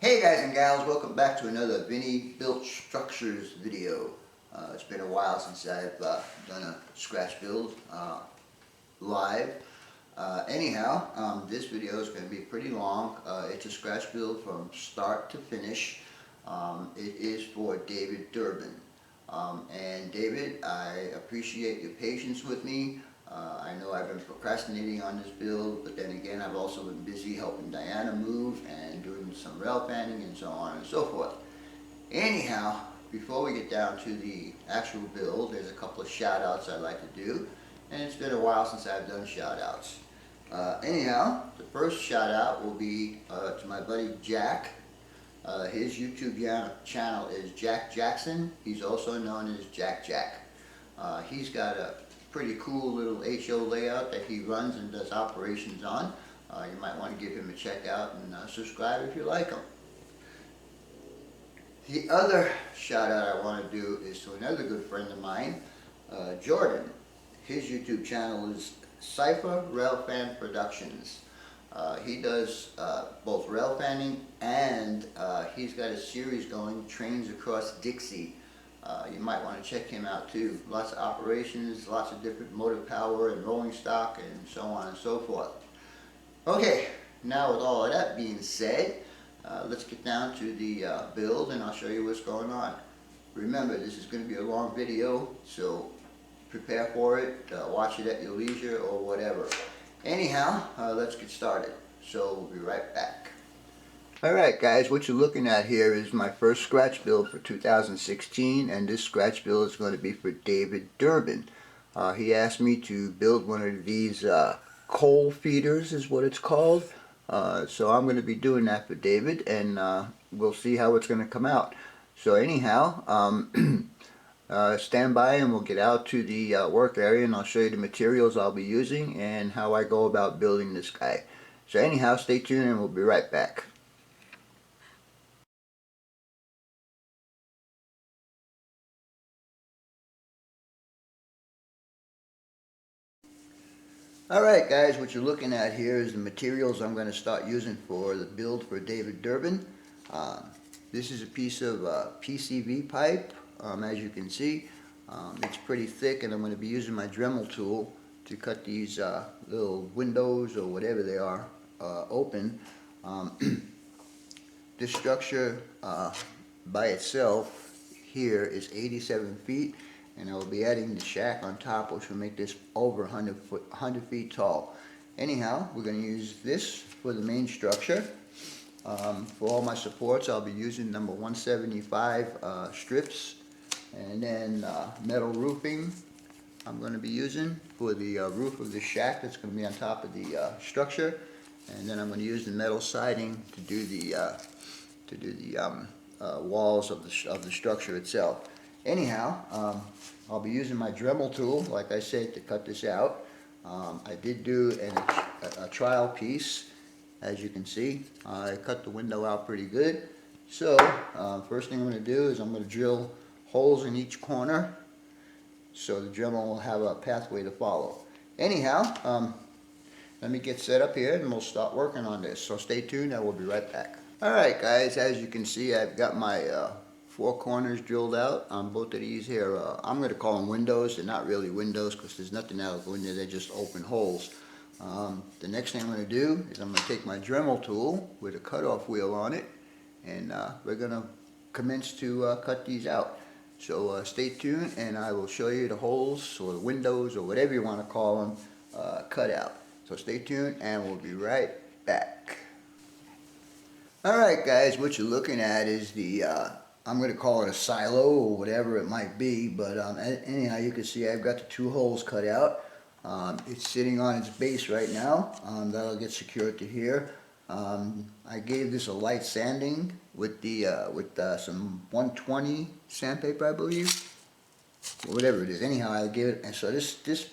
Hey guys and gals, welcome back to another Vinny Built Structures video. It's been a while since I've done a scratch build live. This video is going to be pretty long. It's a scratch build from start to finish. It is for David Durbin. And David, I appreciate your patience with me. I know I've been procrastinating on this build, but then again I've also been busy helping Diana move and doing some rail fanning and so on and so forth. Anyhow, before we get down to the actual build, there's a couple of shout outs I'd like to do, and it's been a while since I've done shout outs. The first shout out will be to my buddy Jack. His YouTube channel is Jack Jackson. He's also known as Jack Jack. He's got a pretty cool little HO layout that he runs and does operations on. You might want to give him a check out and subscribe if you like him. The other shout out I want to do is to another good friend of mine, Jordan. His YouTube channel is Cypher Railfan Productions. He does both rail fanning and he's got a series going, Trains Across Dixie. You might want to check him out too. Lots of operations, lots of different motive power and rolling stock and so on and so forth. Okay, now with all of that being said, let's get down to the build and I'll show you what's going on. Remember, this is going to be a long video, so prepare for it, watch it at your leisure or whatever. Anyhow, let's get started. So we'll be right back. Alright guys, what you're looking at here is my first scratch build for 2016, and this scratch build is going to be for David Durbin. He asked me to build one of these coal feeders is what it's called. So I'm going to be doing that for David, and we'll see how it's going to come out. So anyhow, stand by and we'll get out to the work area and I'll show you the materials I'll be using and how I go about building this guy. So anyhow, stay tuned and we'll be right back. Alright guys, what you're looking at here is the materials I'm going to start using for the build for David Durbin. This is a piece of PCV pipe, as you can see. It's pretty thick, and I'm going to be using my Dremel tool to cut these little windows or whatever they are open. This structure by itself here is 87 feet. And I will be adding the shack on top, which will make this over 100 feet tall. Anyhow, we're going to use this for the main structure. For all my supports, I'll be using number 175 strips, and then metal roofing I'm going to be using for the roof of the shack that's going to be on top of the structure, and then I'm going to use the metal siding to do the walls of the structure itself. Anyhow, I'll be using my Dremel tool, like I said, to cut this out. I did do a trial piece, as you can see. I cut the window out pretty good. So, first thing I'm going to do is I'm going to drill holes in each corner so the Dremel will have a pathway to follow. Anyhow, let me get set up here and we'll start working on this. So stay tuned, I will be right back. Alright guys, as you can see, I've got my 4 corners drilled out on both of these here. I'm going to call them windows. They're not really windows because there's nothing out in there. They're just open holes. The next thing I'm going to do is I'm going to take my Dremel tool with a cutoff wheel on it, and we're going to commence to cut these out. So stay tuned and I will show you the holes or the windows or whatever you want to call them cut out. So stay tuned and we'll be right back. Alright guys, what you're looking at is the I'm going to call it a silo or whatever it might be, but anyhow, you can see I've got the 2 holes cut out. It's sitting on its base right now. That'll get secured to here. I gave this a light sanding with some 120 sandpaper, I believe, or whatever it is. Anyhow, I gave it, and so this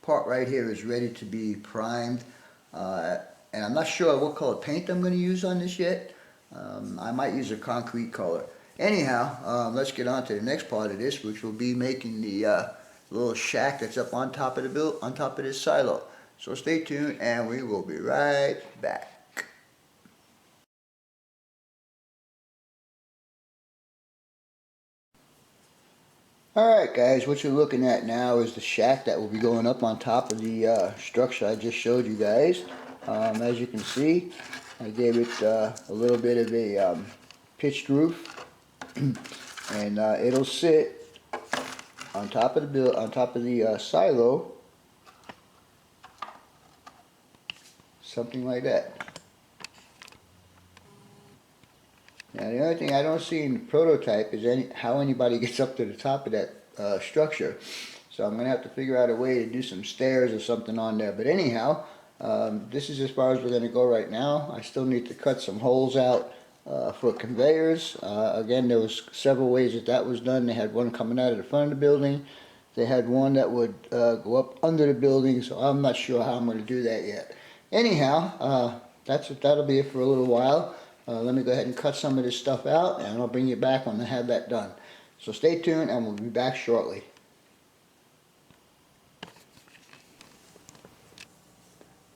part right here is ready to be primed. And I'm not sure what color paint I'm going to use on this yet. I might use a concrete color. Anyhow, let's get on to the next part of this, which will be making the little shack that's up on top of this silo. So stay tuned and we will be right back. Alright guys, what you're looking at now is the shack that will be going up on top of the structure I just showed you guys. As you can see, I gave it a little bit of a pitched roof, and it'll sit on top of the silo, something like that. Now the only thing I don't see in the prototype is how anybody gets up to the top of that structure. So I'm going to have to figure out a way to do some stairs or something on there. But anyhow, this is as far as we're going to go right now. I still need to cut some holes out for conveyors. Again, there was several ways that was done. They had one coming out of the front of the building. They had one that would go up under the building, so I'm not sure how I'm going to do that yet. Anyhow, that'll be it for a little while. Let me go ahead and cut some of this stuff out, and I'll bring you back when I have that done. So stay tuned, and we'll be back shortly.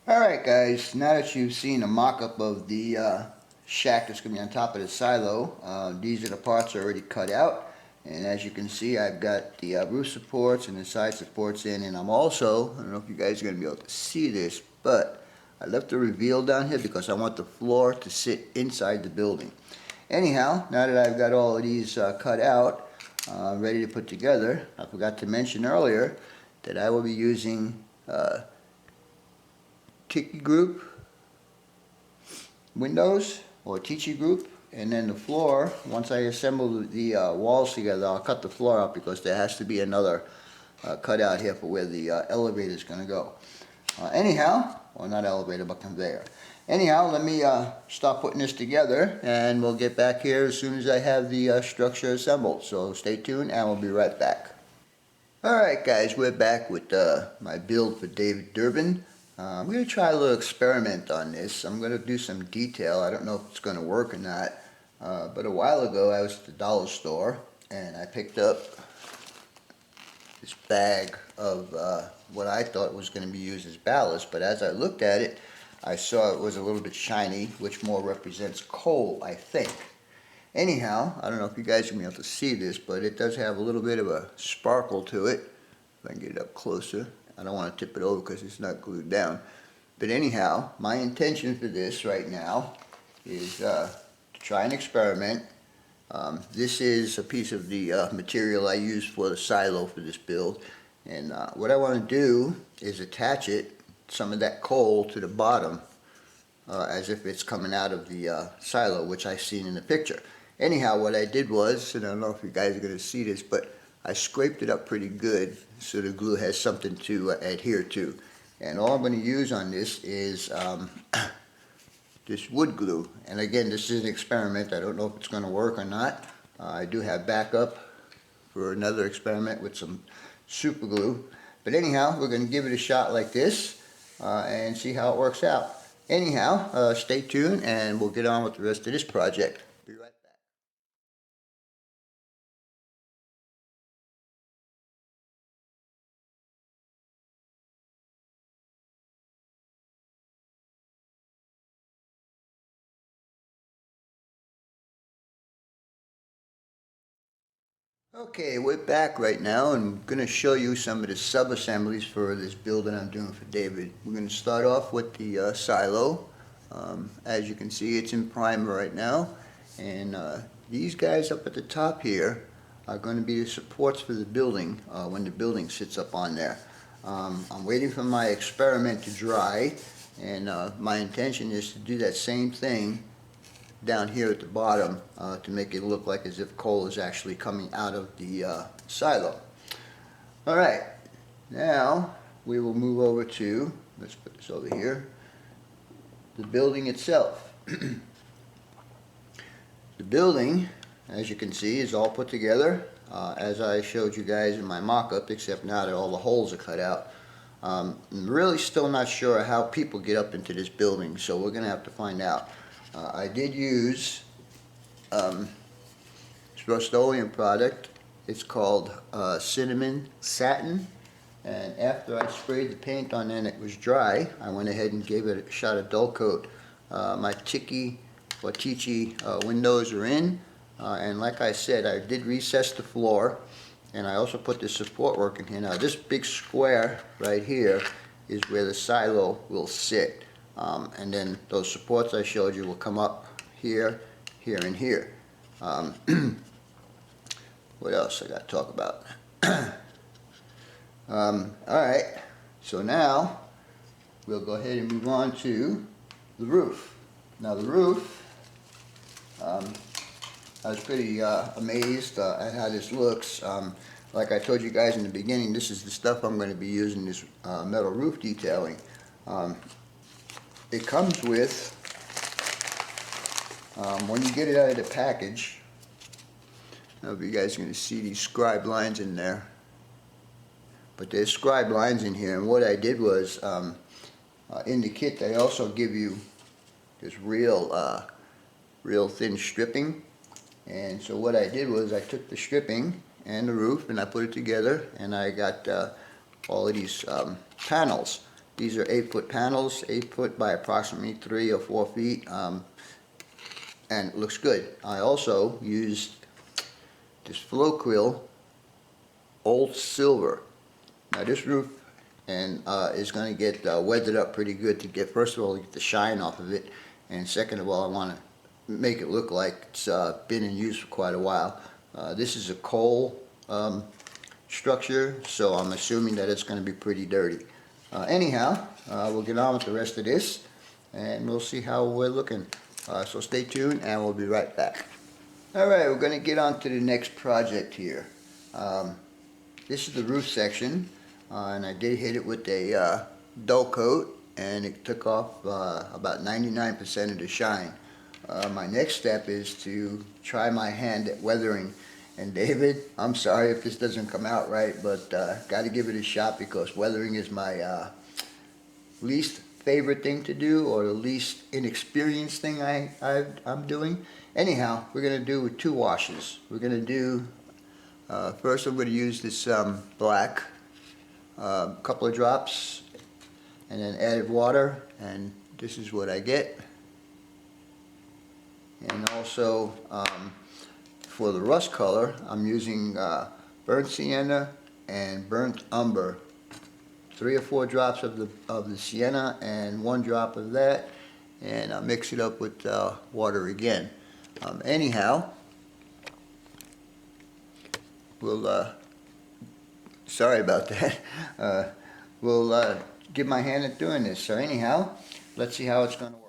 Alright guys, now that you've seen a mock-up of the shack that's going to be on top of the silo, these are the parts already cut out. And as you can see, I've got the roof supports and the side supports in, and I'm also, I don't know if you guys are going to be able to see this, but I left the reveal down here because I want the floor to sit inside the building. Anyhow, now that I've got all of these cut out, ready to put together, I forgot to mention earlier that I will be using Tiki Group windows, or Tichy Group, and then the floor, once I assemble the walls together, I'll cut the floor out because there has to be another cutout here for where the elevator is going to go. Anyhow, or not elevator, but conveyor. Anyhow, let me start putting this together, and we'll get back here as soon as I have the structure assembled. So stay tuned, and we'll be right back. Alright guys, we're back with my build for David Durbin. I'm going to try a little experiment on this. I'm going to do some detail. I don't know if it's going to work or not. But a while ago I was at the dollar store, and I picked up this bag of what I thought was going to be used as ballast, but as I looked at it, I saw it was a little bit shiny, which more represents coal, I think. Anyhow, I don't know if you guys are going to be able to see this, but it does have a little bit of a sparkle to it. If I can get it up closer. I don't want to tip it over because it's not glued down. But anyhow, my intention for this right now is to try an experiment. This is a piece of the material I used for the silo for this build, and what I want to do is attach it, some of that coal, to the bottom as if it's coming out of the silo, which I've seen in the picture. Anyhow, what I did was, and I don't know if you guys are going to see this, but I scraped it up pretty good so the glue has something to adhere to. And all I'm going to use on this is this wood glue. And again, this is an experiment. I don't know if it's going to work or not. I do have backup for another experiment with some super glue. But anyhow, we're going to give it a shot like this and see how it works out. Anyhow, stay tuned and we'll get on with the rest of this project. Be right back. Okay, we're back right now, and I'm going to show you some of the sub-assemblies for this build that I'm doing for David. We're going to start off with the silo. As you can see, it's in primer right now, and these guys up at the top here are going to be the supports for the building when the building sits up on there. I'm waiting for my experiment to dry, and my intention is to do that same thing down here at the bottom to make it look like as if coal is actually coming out of the silo. Alright, now we will move over to, let's put this over here, the building itself. The building, as you can see, is all put together as I showed you guys in my mock-up, except now that all the holes are cut out. I'm really still not sure how people get up into this building, so we're going to have to find out. I did use this Rust-Oleum product. It's called Cinnamon Satin, and after I sprayed the paint on and it was dry, I went ahead and gave it a shot of dull coat. My Tichy windows are in, and like I said, I did recess the floor, and I also put the support work in here. Now this big square right here is where the silo will sit, and then those supports I showed you will come up here, here, and here. What else I got to talk about? Alright, so now we'll go ahead and move on to the roof. Now the roof, I was pretty amazed at how this looks. Like I told you guys in the beginning, this is the stuff I'm going to be using, this metal roof detailing. It comes with, when you get it out of the package, I don't know if you guys are going to see these scribe lines in there, but there's scribe lines in here, and what I did was, in the kit they also give you this real thin stripping, and so what I did was I took the stripping and the roof and I put it together, and I got all of these panels. These are 8-foot panels, 8 foot by approximately 3 or 4 feet, and it looks good. I also used this Floquil old silver. Now this roof is going to get weathered up pretty good to get, first of all, to get the shine off of it, and second of all, I want to make it look like it's been in use for quite a while. This is a coal structure, so I'm assuming that it's going to be pretty dirty. Anyhow, we'll get on with the rest of this, and we'll see how we're looking. So stay tuned, and we'll be right back. Alright, we're going to get on to the next project here. This is the roof section, and I did hit it with a dull coat, and it took off about 99% of the shine. My next step is to try my hand at weathering. And David, I'm sorry if this doesn't come out right, but got to give it a shot, because weathering is my least favorite thing to do, or the least inexperienced thing I'm doing. Anyhow, we're going to do with 2 washes. We're going to do, first I'm going to use this black, couple of drops, and then added water, and this is what I get. And also, for the rust color, I'm using burnt sienna and burnt umber. 3 or 4 drops of the sienna and 1 drop of that, and I'll mix it up with water again. Anyhow, we'll sorry about that. We'll give my hand at doing this. So anyhow, let's see how it's going to work.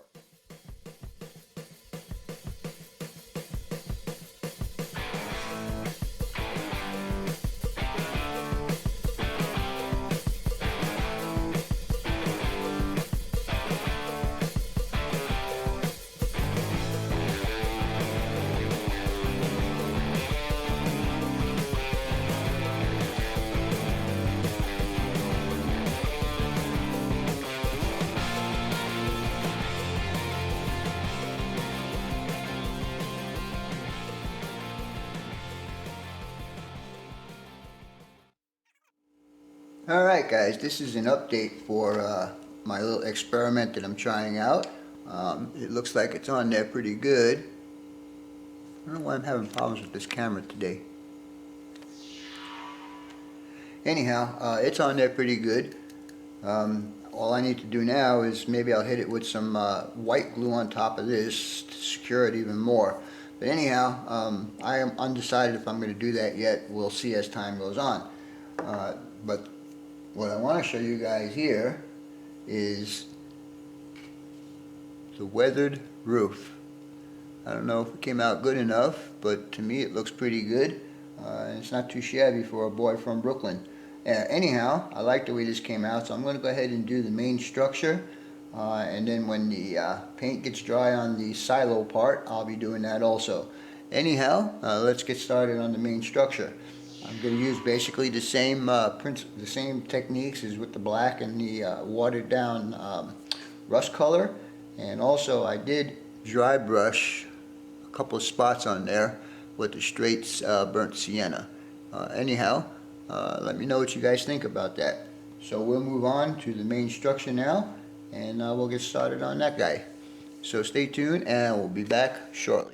Alright guys, this is an update for my little experiment that I'm trying out. It looks like it's on there pretty good. I don't know why I'm having problems with this camera today. Anyhow, it's on there pretty good. All I need to do now is maybe I'll hit it with some white glue on top of this to secure it even more. But anyhow, I am undecided if I'm going to do that yet. We'll see as time goes on. But what I want to show you guys here is the weathered roof. I don't know if it came out good enough, but to me it looks pretty good. And it's not too shabby for a boy from Brooklyn. Anyhow, I like the way this came out, so I'm going to go ahead and do the main structure. And then when the paint gets dry on the silo part, I'll be doing that also. Anyhow, let's get started on the main structure. I'm going to use basically the same techniques as with the black and the watered down rust color. And also I did dry brush a couple of spots on there with the straight burnt sienna. Anyhow, let me know what you guys think about that. So we'll move on to the main structure now, and we'll get started on that guy. So stay tuned, and we'll be back shortly.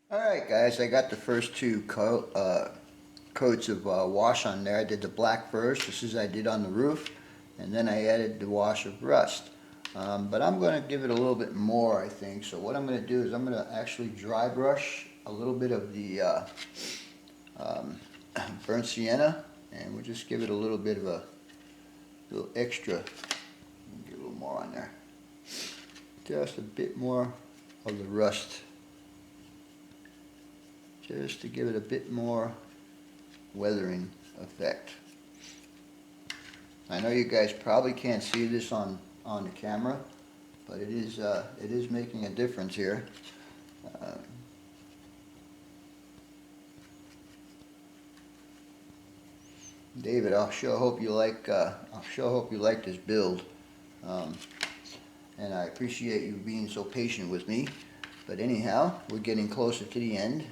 Alright guys, I got the first two coats of wash on there. I did the black first, just as I did on the roof, and then I added the wash of rust. But I'm going to give it a little bit more, I think. So what I'm going to do is I'm going to actually dry brush a little bit of the burnt sienna, and we'll just give it a little bit of a little extra. Get a little more on there. Just a bit more of the rust, just to give it a bit more weathering effect. I know you guys probably can't see this on the camera, but it is making a difference here. David, I'll sure hope you like this build, and I appreciate you being so patient with me. But anyhow, we're getting closer to the end.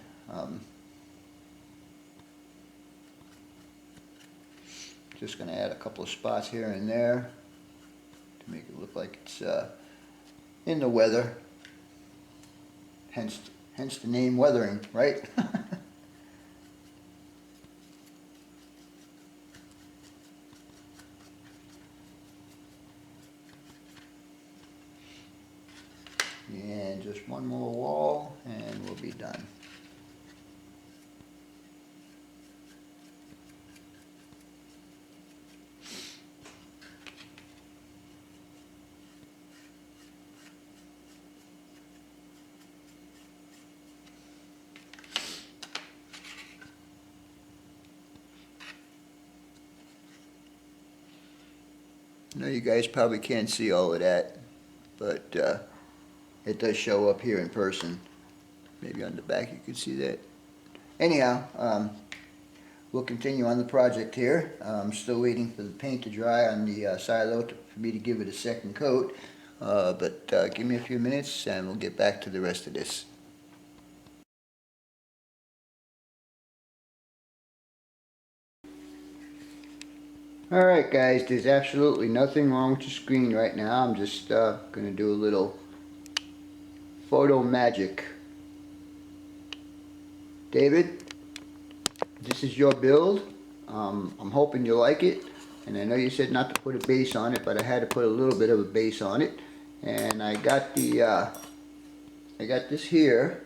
Just going to add a couple of spots here and there to make it look like it's in the weather. Hence the name weathering, right? And just one more wall and we'll be done. I know you guys probably can't see all of that, but it does show up here in person. Maybe on the back you can see that. Anyhow, we'll continue on the project here. I'm still waiting for the paint to dry on the silo for me to give it a second coat. But give me a few minutes and we'll get back to the rest of this. Alright guys, there's absolutely nothing wrong with the screen right now. I'm just going to do a little photo magic. David, this is your build. I'm hoping you like it, and I know you said not to put a base on it, but I had to put a little bit of a base on it. And I got this here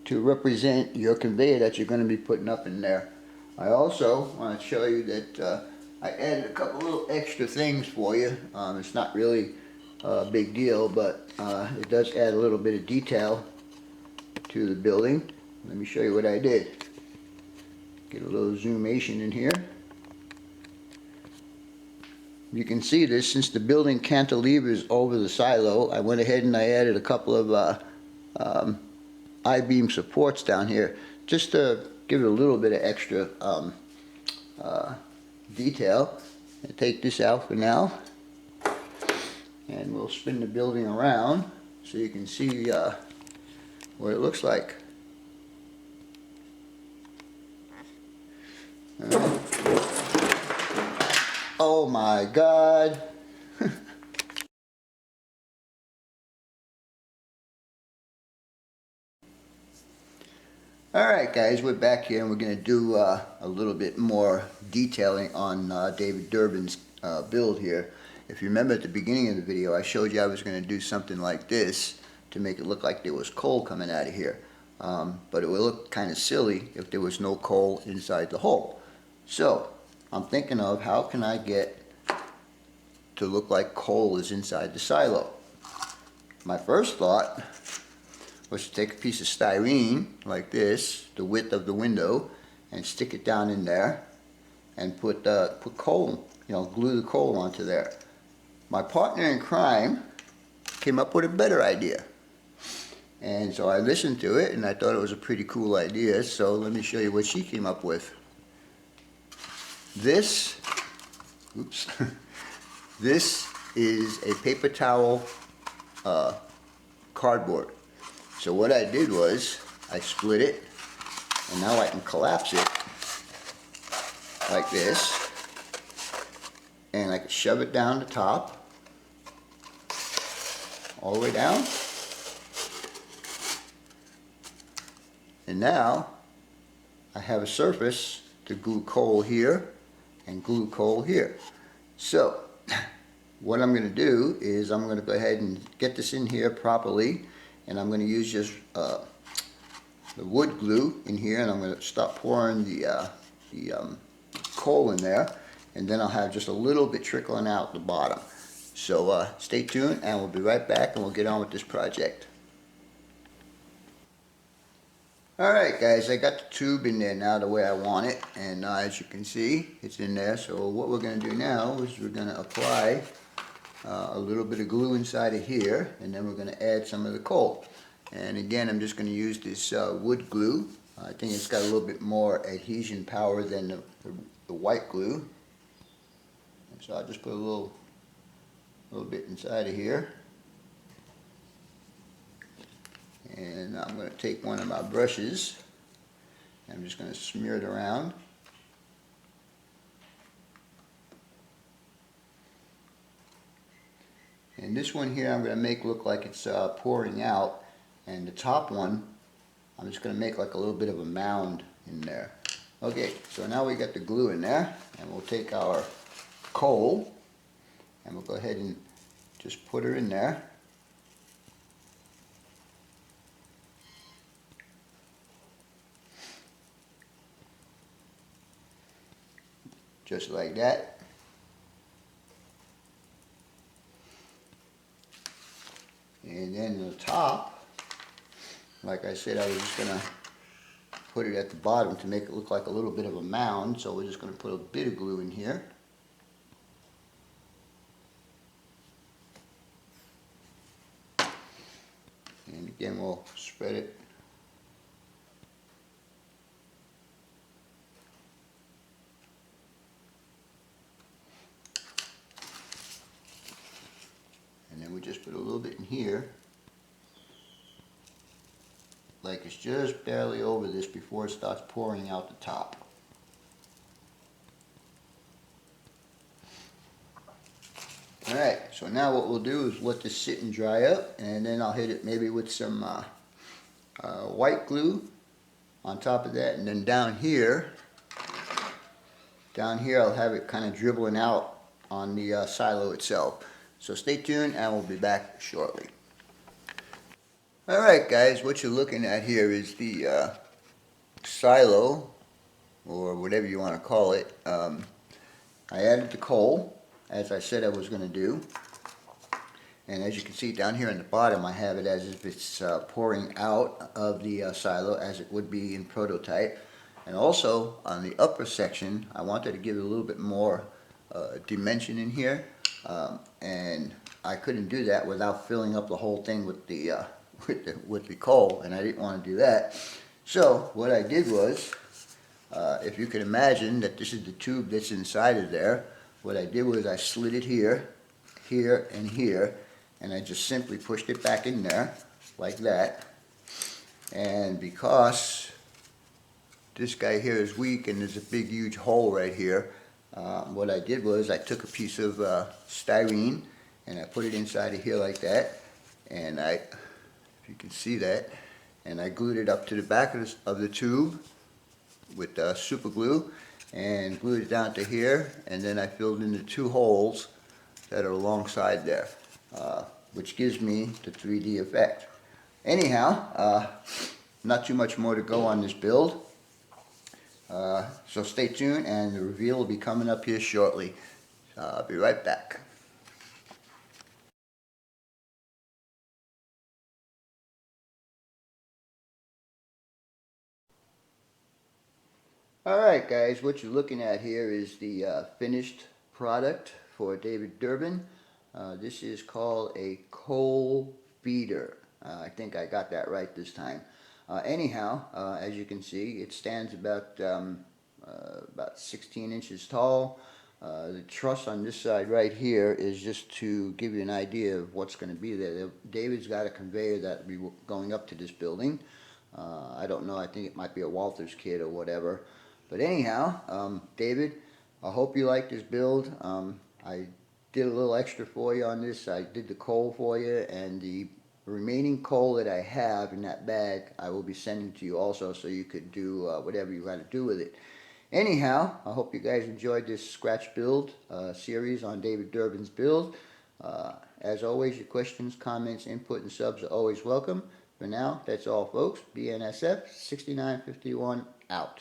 to represent your conveyor that you're going to be putting up in there. I also want to show you that I added a couple little extra things for you. It's not really a big deal, but it does add a little bit of detail to the building. Let me show you what I did. Get a little zoomation in here. You can see this, since the building cantilevers over the silo, I went ahead and I added a couple of I-beam supports down here just to give it a little bit of extra detail. I'll take this out for now and we'll spin the building around so you can see what it looks like. Oh my God. Alright guys, we're back here and we're going to do a little bit more detailing on David Durbin's build here. If you remember at the beginning of the video, I showed you I was going to do something like this to make it look like there was coal coming out of here. But it would look kind of silly if there was no coal inside the hole. So, I'm thinking of how can I get to look like coal is inside the silo. My first thought was to take a piece of styrene like this, the width of the window, and stick it down in there and put coal, glue the coal onto there. My partner in crime came up with a better idea. And so I listened to it and I thought it was a pretty cool idea, so let me show you what she came up with. This, oops, this is a paper towel cardboard. So what I did was I split it, and now I can collapse it like this, and I can shove it down the top, all the way down, And now I have a surface to glue coal here and glue coal here. So what I'm going to do is I'm going to go ahead and get this in here properly, and I'm going to use just the wood glue in here, and I'm going to start pouring the coal in there, and then I'll have just a little bit trickling out the bottom. So stay tuned, and we'll be right back, and we'll get on with this project. Alright guys, I got the tube in there now the way I want it, and as you can see, it's in there. So what we're going to do now is we're going to apply a little bit of glue inside of here, and then we're going to add some of the coal. And again, I'm just going to use this wood glue. I think it's got a little bit more adhesion power than the white glue. And so I'll just put a little bit inside of here. And I'm going to take one of my brushes, and I'm just going to smear it around. And this one here I'm going to make look like it's pouring out, and the top one I'm just going to make like a little bit of a mound in there. Okay, so now we got the glue in there, and we'll take our coal and we'll go ahead and just put her in there. Just like that. And then the top, like I said, I was just going to put it at the bottom to make it look like a little bit of a mound. So we're just going to put a bit of glue in here. And again, we'll spread it. And then we just put a little bit in here, like it's just barely over this before it starts pouring out the top. Alright, so now what we'll do is let this sit and dry up, and then I'll hit it maybe with some white glue on top of that, and then down here I'll have it kind of dribbling out on the silo itself. So stay tuned, and we'll be back shortly. Alright guys, what you're looking at here is the silo, or whatever you want to call it. I added the coal, as I said I was going to do. And as you can see down here in the bottom, I have it as if it's pouring out of the silo, as it would be in prototype. And also on the upper section, I wanted to give it a little bit more dimension in here. And I couldn't do that without filling up the whole thing with the with the coal, and I didn't want to do that. So what I did was, if you can imagine that this is the tube that's inside of there, what I did was I slid it here, here, and here, and I just simply pushed it back in there like that. And because this guy here is weak and there's a big huge hole right here, what I did was I took a piece of styrene and I put it inside of here like that, and if you can see that, and I glued it up to the back of the tube with super glue, and glued it down to here, and then I filled in the two holes that are alongside there, which gives me the 3D effect. Anyhow, not too much more to go on this build. So stay tuned, and the reveal will be coming up here shortly. I'll be right back. Alright guys, what you're looking at here is the finished product for David Durbin. This is called a coal beater. I think I got that right this time. Anyhow, as you can see, it stands about 16 inches tall. The truss on this side right here is just to give you an idea of what's going to be there. David's got a conveyor that will be going up to this building. I don't know, I think it might be a Walters kit or whatever. But anyhow, David, I hope you like this build. I did a little extra for you on this. I did the coal for you and the remaining coal that I have in that bag, I will be sending to you also, so you could do whatever you got to do with it. Anyhow, I hope you guys enjoyed this scratch build series on David Durbin's build. As always, your questions, comments, input, and subs are always welcome. For now, that's all, folks. BNSF 6951 out.